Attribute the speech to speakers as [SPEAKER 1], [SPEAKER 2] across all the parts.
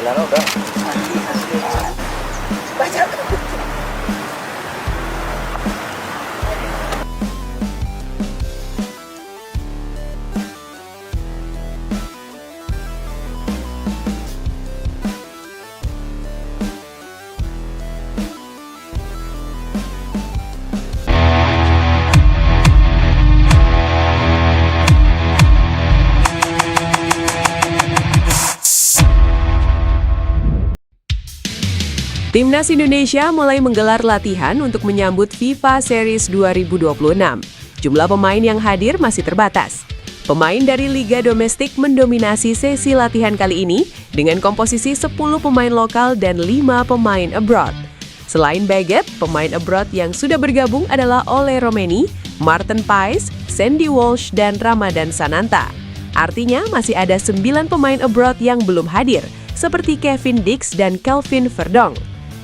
[SPEAKER 1] Lalo udah.
[SPEAKER 2] Baca.
[SPEAKER 3] Timnas Indonesia mulai menggelar latihan untuk menyambut FIFA Series 2026. Jumlah pemain yang hadir masih terbatas. Pemain dari Liga Domestik mendominasi sesi latihan kali ini dengan komposisi 10 pemain lokal dan 5 pemain abroad. Selain Baggett, pemain abroad yang sudah bergabung adalah Ole Romeni, Martin Pais, Sandy Walsh, dan Ramadan Sananta. Artinya masih ada 9 pemain abroad yang belum hadir, seperti Kevin Dix dan Kelvin Verdong.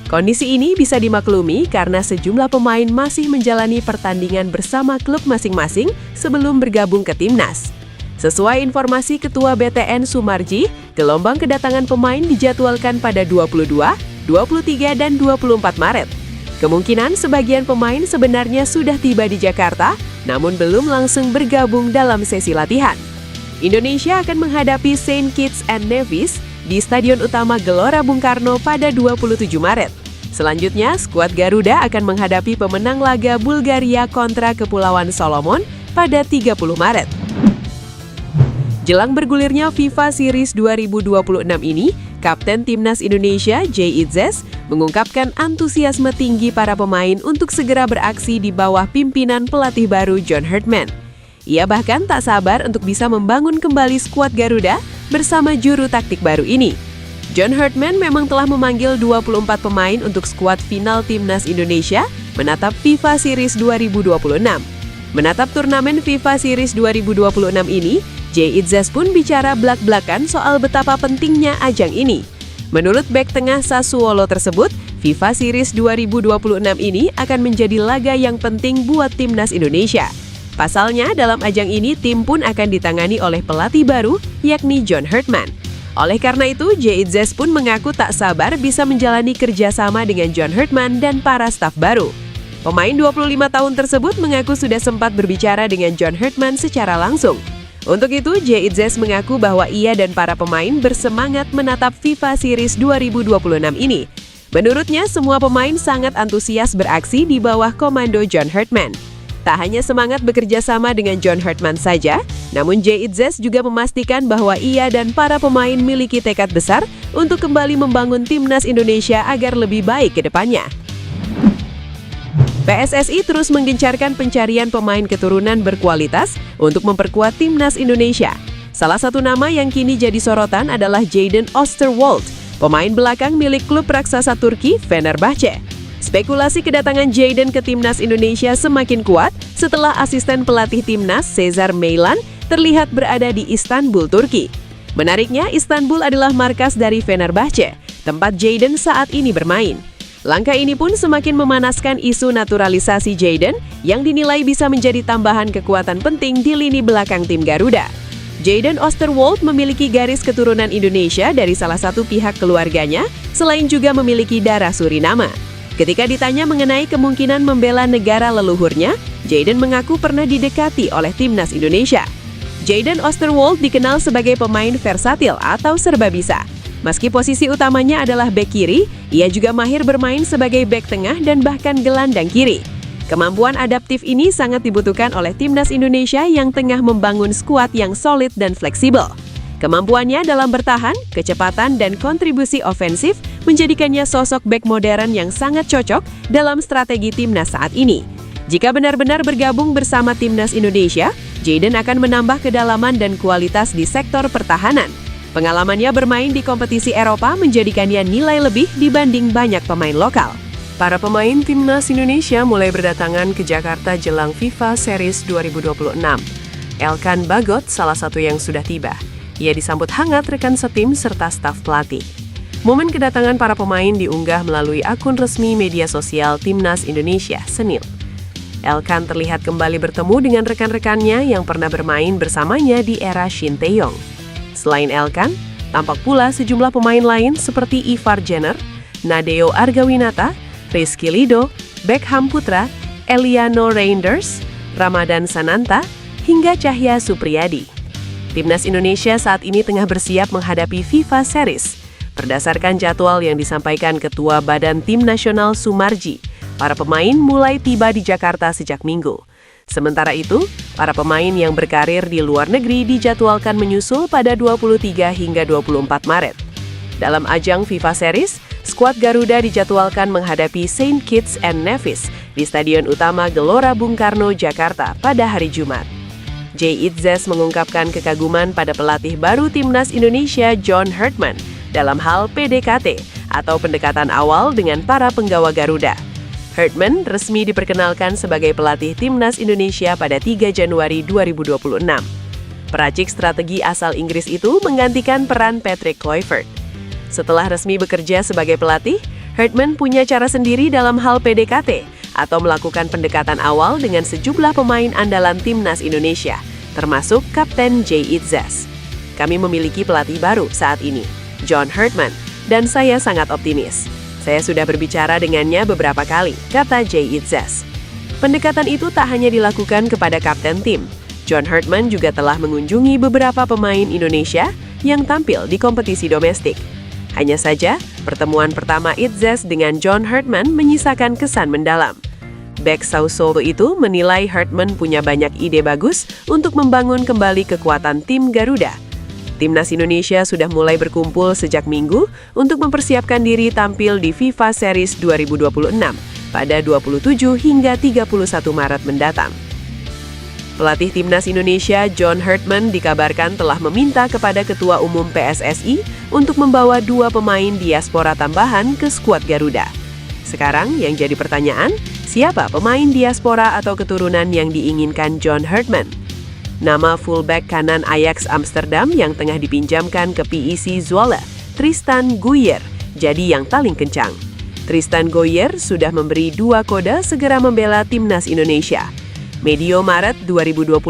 [SPEAKER 3] Kondisi ini bisa dimaklumi karena sejumlah pemain masih menjalani pertandingan bersama klub masing-masing sebelum bergabung ke timnas. Sesuai informasi Ketua BTN Sumarji, gelombang kedatangan pemain dijadwalkan pada 22, 23, dan 24 Maret. Kemungkinan sebagian pemain sebenarnya sudah tiba di Jakarta, namun belum langsung bergabung dalam sesi latihan. Indonesia akan menghadapi Saint Kitts and Nevis di Stadion Utama Gelora Bung Karno pada 27 Maret. Selanjutnya, skuad Garuda akan menghadapi pemenang laga Bulgaria kontra Kepulauan Solomon pada 30 Maret. Jelang bergulirnya FIFA Series 2026 ini, Kapten Timnas Indonesia, Jay Itzes, mengungkapkan antusiasme tinggi para pemain untuk segera beraksi di bawah pimpinan pelatih baru John Herdman. Ia bahkan tak sabar untuk bisa membangun kembali skuad Garuda bersama juru taktik baru ini. John Herdman memang telah memanggil 24 pemain untuk skuad final Timnas Indonesia menatap FIFA Series 2026. Menatap turnamen FIFA Series 2026 ini, Jay Itzes pun bicara blak-blakan soal betapa pentingnya ajang ini. Menurut bek tengah Sassuolo tersebut, FIFA Series 2026 ini akan menjadi laga yang penting buat Timnas Indonesia. Pasalnya, dalam ajang ini tim pun akan ditangani oleh pelatih baru, yakni John Herdman. Oleh karena itu, Jay Itzes pun mengaku tak sabar bisa menjalani kerjasama dengan John Herdman dan para staf baru. Pemain 25 tahun tersebut mengaku sudah sempat berbicara dengan John Herdman secara langsung. Untuk itu, Jay Itzes mengaku bahwa ia dan para pemain bersemangat menatap FIFA Series 2026 ini. Menurutnya, semua pemain sangat antusias beraksi di bawah komando John Herdman. Tak hanya semangat bekerja sama dengan John Herdman saja, namun Jay Itzes juga memastikan bahwa ia dan para pemain miliki tekad besar untuk kembali membangun Timnas Indonesia agar lebih baik ke depannya. PSSI terus menggencarkan pencarian pemain keturunan berkualitas untuk memperkuat Timnas Indonesia. Salah satu nama yang kini jadi sorotan adalah Jadon Oosterwolde, pemain belakang milik klub raksasa Turki Fenerbahce. Spekulasi kedatangan Jadon ke Timnas Indonesia semakin kuat setelah asisten pelatih Timnas Cesar Meilan terlihat berada di Istanbul, Turki. Menariknya, Istanbul adalah markas dari Fenerbahce, tempat Jadon saat ini bermain. Langkah ini pun semakin memanaskan isu naturalisasi Jadon yang dinilai bisa menjadi tambahan kekuatan penting di lini belakang tim Garuda. Jadon Oosterwolde memiliki garis keturunan Indonesia dari salah satu pihak keluarganya, selain juga memiliki darah Suriname. Ketika ditanya mengenai kemungkinan membela negara leluhurnya, Jadon mengaku pernah didekati oleh Timnas Indonesia. Jadon Oosterwolde dikenal sebagai pemain versatil atau serba bisa. Meski posisi utamanya adalah bek kiri, ia juga mahir bermain sebagai bek tengah dan bahkan gelandang kiri. Kemampuan adaptif ini sangat dibutuhkan oleh Timnas Indonesia yang tengah membangun skuad yang solid dan fleksibel. Kemampuannya dalam bertahan, kecepatan, dan kontribusi ofensif menjadikannya sosok bek modern yang sangat cocok dalam strategi Timnas saat ini. Jika benar-benar bergabung bersama Timnas Indonesia, Jadon akan menambah kedalaman dan kualitas di sektor pertahanan. Pengalamannya bermain di kompetisi Eropa menjadikannya nilai lebih dibanding banyak pemain lokal. Para pemain Timnas Indonesia mulai berdatangan ke Jakarta jelang FIFA Series 2026. Elkan Bagot salah satu yang sudah tiba. Ia disambut hangat rekan setim serta staf pelatih. Momen kedatangan para pemain diunggah melalui akun resmi media sosial Timnas Indonesia, Senin. Elkan terlihat kembali bertemu dengan rekan-rekannya yang pernah bermain bersamanya di era Shin Tae-yong. Selain Elkan, Tampak pula sejumlah pemain lain seperti Ivar Jenner, Nadeo Argawinata, Rizky Lido, Beckham Putra, Eliano Reinders, Ramadan Sananta, hingga Cahya Supriyadi. Timnas Indonesia saat ini tengah bersiap menghadapi FIFA Series. Berdasarkan jadwal yang disampaikan Ketua Badan Tim Nasional Sumarji, para pemain mulai tiba di Jakarta sejak Minggu. Sementara itu, para pemain yang berkarir di luar negeri dijadwalkan menyusul pada 23 hingga 24 Maret. Dalam ajang FIFA Series, skuad Garuda dijadwalkan menghadapi Saint Kitts and Nevis di Stadion Utama Gelora Bung Karno, Jakarta pada hari Jumat. Jay Itzes mengungkapkan kekaguman pada pelatih baru Timnas Indonesia John Herdman dalam hal PDKT atau pendekatan awal dengan para penggawa Garuda. Herdman resmi diperkenalkan sebagai pelatih Timnas Indonesia pada 3 Januari 2026. Peracik strategi asal Inggris itu menggantikan peran Patrick Kluivert. Setelah resmi bekerja sebagai pelatih, Herdman punya cara sendiri dalam hal PDKT atau melakukan pendekatan awal dengan sejumlah pemain andalan Timnas Indonesia, termasuk Kapten Jay Itzes. Kami memiliki pelatih baru saat ini, John Herdman, dan saya sangat optimis. Saya sudah berbicara dengannya beberapa kali, kata Jay Itzes. Pendekatan itu tak hanya dilakukan kepada kapten tim. John Herdman juga telah mengunjungi beberapa pemain Indonesia yang tampil di kompetisi domestik. Hanya saja, pertemuan pertama Itzes dengan John Herdman menyisakan kesan mendalam. Bek Sao Paulo itu menilai Herdman punya banyak ide bagus untuk membangun kembali kekuatan tim Garuda. Timnas Indonesia sudah mulai berkumpul sejak Minggu untuk mempersiapkan diri tampil di FIFA Series 2026 pada 27 hingga 31 Maret mendatang. Pelatih Timnas Indonesia John Herdman dikabarkan telah meminta kepada Ketua Umum PSSI untuk membawa 2 pemain diaspora tambahan ke skuad Garuda. Sekarang yang jadi pertanyaan, siapa pemain diaspora atau keturunan yang diinginkan John Herdman? Nama fullback kanan Ajax Amsterdam yang tengah dipinjamkan ke PEC Zwolle, Tristan Gooijer, jadi yang paling kencang. Tristan Gooijer sudah memberi 2 kode segera membela Timnas Indonesia. Medio Maret 2025,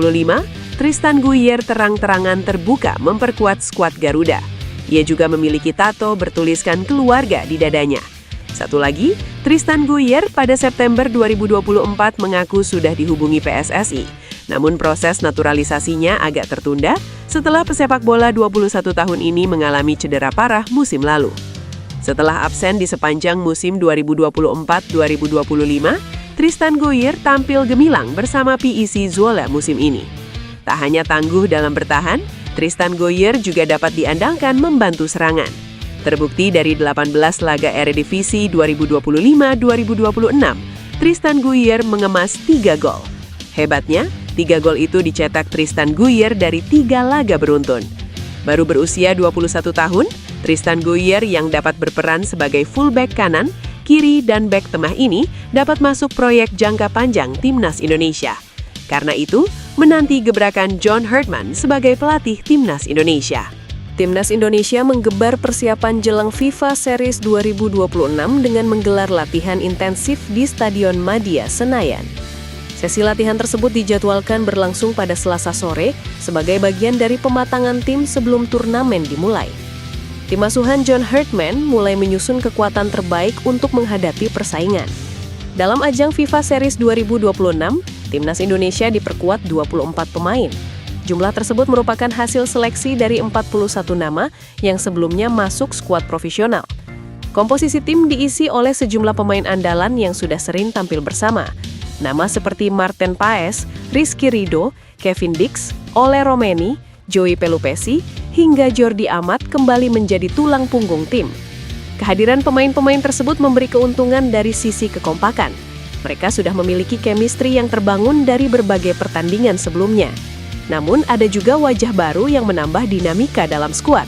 [SPEAKER 3] Tristan Gooijer terang-terangan terbuka memperkuat skuad Garuda. Ia juga memiliki tato bertuliskan keluarga di dadanya. Satu lagi, Tristan Gooijer pada September 2024 mengaku sudah dihubungi PSSI. Namun proses naturalisasinya agak tertunda setelah pesepak bola 21 tahun ini mengalami cedera parah musim lalu. Setelah absen di sepanjang musim 2024-2025, Tristan Gooijer tampil gemilang bersama PEC Zwolle musim ini. Tak hanya tangguh dalam bertahan, Tristan Gooijer juga dapat diandalkan membantu serangan. Terbukti dari 18 laga Eredivisie 2025-2026, Tristan Gooijer mengemas 3 gol. Hebatnya, 3 gol itu dicetak Tristan Gooijer dari 3 laga beruntun. Baru berusia 21 tahun, Tristan Gooijer yang dapat berperan sebagai fullback kanan, kiri, dan bek tengah ini dapat masuk proyek jangka panjang Timnas Indonesia. Karena itu, menanti gebrakan John Herdman sebagai pelatih Timnas Indonesia. Timnas Indonesia menggebar persiapan jelang FIFA Series 2026 dengan menggelar latihan intensif di Stadion Madia, Senayan. Sesi latihan tersebut dijadwalkan berlangsung pada Selasa sore sebagai bagian dari pematangan tim sebelum turnamen dimulai. Tim asuhan John Herdman mulai menyusun kekuatan terbaik untuk menghadapi persaingan. Dalam ajang FIFA Series 2026, Timnas Indonesia diperkuat 24 pemain. Jumlah tersebut merupakan hasil seleksi dari 41 nama yang sebelumnya masuk skuad profesional. Komposisi tim diisi oleh sejumlah pemain andalan yang sudah sering tampil bersama. Nama seperti Marten Paes, Rizky Ridho, Kevin Dix, Ole Romeni, Joey Pelupesi, hingga Jordi Amat kembali menjadi tulang punggung tim. Kehadiran pemain-pemain tersebut memberi keuntungan dari sisi kekompakan. Mereka sudah memiliki chemistry yang terbangun dari berbagai pertandingan sebelumnya. Namun ada juga wajah baru yang menambah dinamika dalam skuad.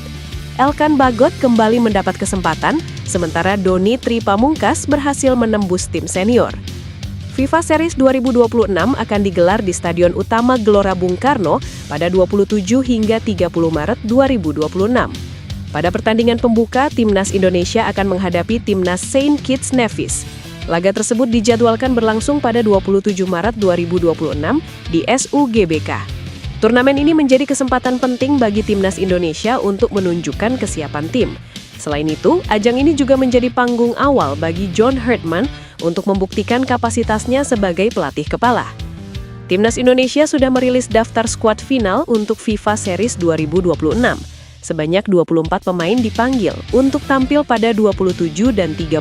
[SPEAKER 3] Elkan Bagot kembali mendapat kesempatan, sementara Doni Tri Pamungkas berhasil menembus tim senior. FIFA Series 2026 akan digelar di Stadion Utama Gelora Bung Karno pada 27 hingga 30 Maret 2026. Pada pertandingan pembuka, Timnas Indonesia akan menghadapi Timnas Saint Kitts Nevis. Laga tersebut dijadwalkan berlangsung pada 27 Maret 2026 di SUGBK. Turnamen ini menjadi kesempatan penting bagi timnas Indonesia untuk menunjukkan kesiapan tim. Selain itu, ajang ini juga menjadi panggung awal bagi John Herdman untuk membuktikan kapasitasnya sebagai pelatih kepala. Timnas Indonesia sudah merilis daftar skuad final untuk FIFA Series 2026. Sebanyak 24 pemain dipanggil untuk tampil pada 27 dan 31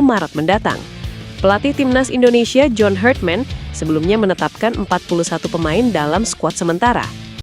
[SPEAKER 3] Maret mendatang. Pelatih Timnas Indonesia John Herdman sebelumnya menetapkan 41 pemain dalam skuad sementara.